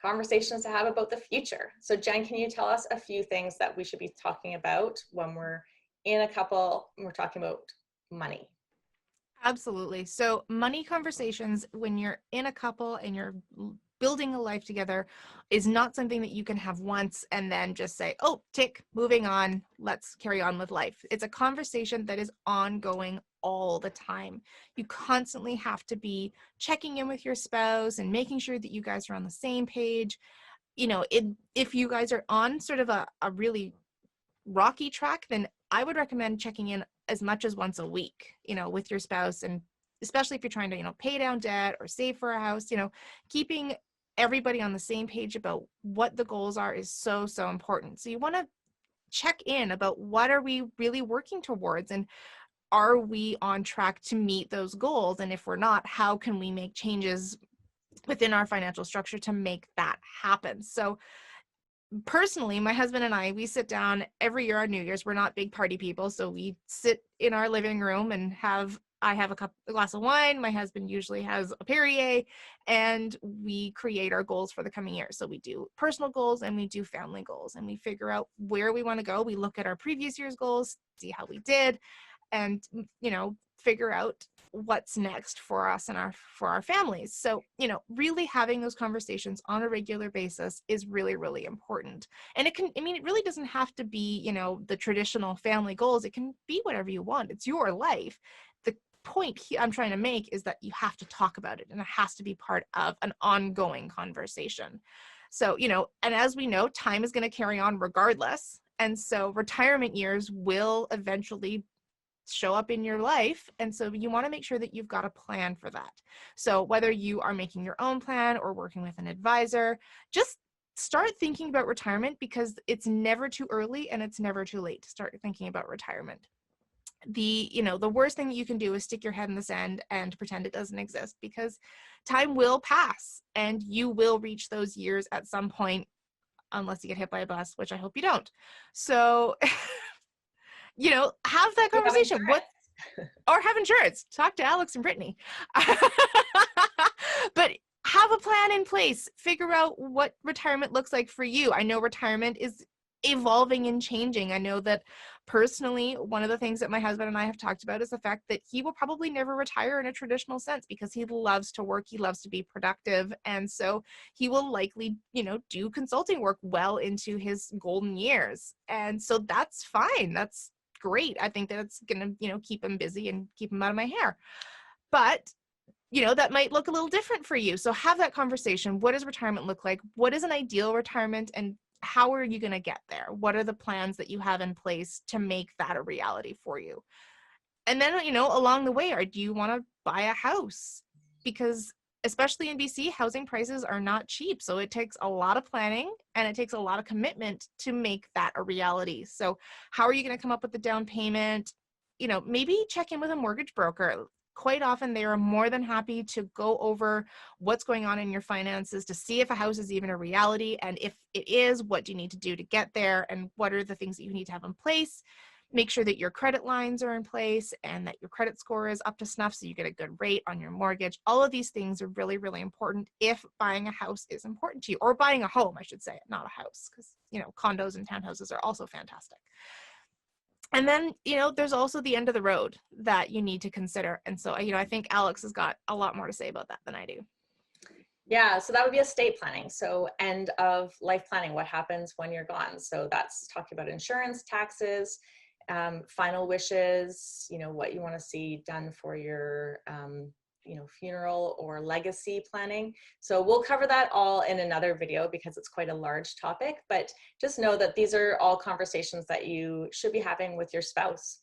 conversations to have about the future. So Jen, can you tell us a few things that we should be talking about when we're in a couple, and we're talking about money? Absolutely. So, money conversations when you're in a couple and you're building a life together is not something that you can have once and then just say, oh, tick, moving on, let's carry on with life. It's a conversation that is ongoing all the time. You constantly have to be checking in with your spouse and making sure that you guys are on the same page. If you guys are on sort of a really rocky track, then I would recommend checking in as much as once a week, with your spouse. And especially if you're trying to, pay down debt or save for a house, keeping everybody on the same page about what the goals are is so, so important. So you want to check in about what are we really working towards, and are we on track to meet those goals? And if we're not, how can we make changes within our financial structure to make that happen? So personally, my husband and we sit down every year on New Year's. We're not big party people, so we sit in our living room and I have a glass of wine. My husband usually has a Perrier, and we create our goals for the coming year. So we do personal goals and we do family goals, and we figure out where we want to go. We look at our previous year's goals, see how we did, and figure out what's next for us and for our families. So really having those conversations on a regular basis is really, really important. And it really doesn't have to be the traditional family goals. It can be whatever you want. It's your life. The point I'm trying to make is that you have to talk about it, and it has to be part of an ongoing conversation. So and as we know, time is going to carry on regardless, and so retirement years will eventually show up in your life. And so you want to make sure that you've got a plan for that. So whether you are making your own plan or working with an advisor, just start thinking about retirement, because it's never too early and it's never too late to start thinking about retirement. The worst thing that you can do is stick your head in the sand and pretend it doesn't exist, because time will pass and you will reach those years at some point, unless you get hit by a bus, which I hope you don't. So have that conversation. Or have insurance. Talk to Alex and Brittany. But have a plan in place. Figure out what retirement looks like for you. I know retirement is evolving and changing. I know that personally, one of the things that my husband and I have talked about is the fact that he will probably never retire in a traditional sense, because he loves to work, he loves to be productive, and so he will likely, do consulting work well into his golden years. And so that's fine. That's great. I think that it's gonna, keep him busy and keep him out of my hair. But that might look a little different for you. So have that conversation. What does retirement look like? What is an ideal retirement, and how are you going to get there? What are the plans that you have in place to make that a reality for you? And then, along the way, do you want to buy a house? Because especially in BC, housing prices are not cheap. So it takes a lot of planning and it takes a lot of commitment to make that a reality. So how are you going to come up with the down payment? Maybe check in with a mortgage broker. Quite often, they are more than happy to go over what's going on in your finances to see if a house is even a reality. And if it is, what do you need to do to get there? And what are the things that you need to have in place? Make sure that your credit lines are in place and that your credit score is up to snuff so you get a good rate on your mortgage. All of these things are really, really important if buying a house is important to you, or buying a home, I should say, not a house, because, condos and townhouses are also fantastic. And then, there's also the end of the road that you need to consider. And so, I think Alex has got a lot more to say about that than I do. Yeah, so that would be estate planning. So end of life planning, what happens when you're gone? So that's talking about insurance, taxes, final wishes, what you want to see done for your, funeral or legacy planning. So we'll cover that all in another video because it's quite a large topic, but just know that these are all conversations that you should be having with your spouse.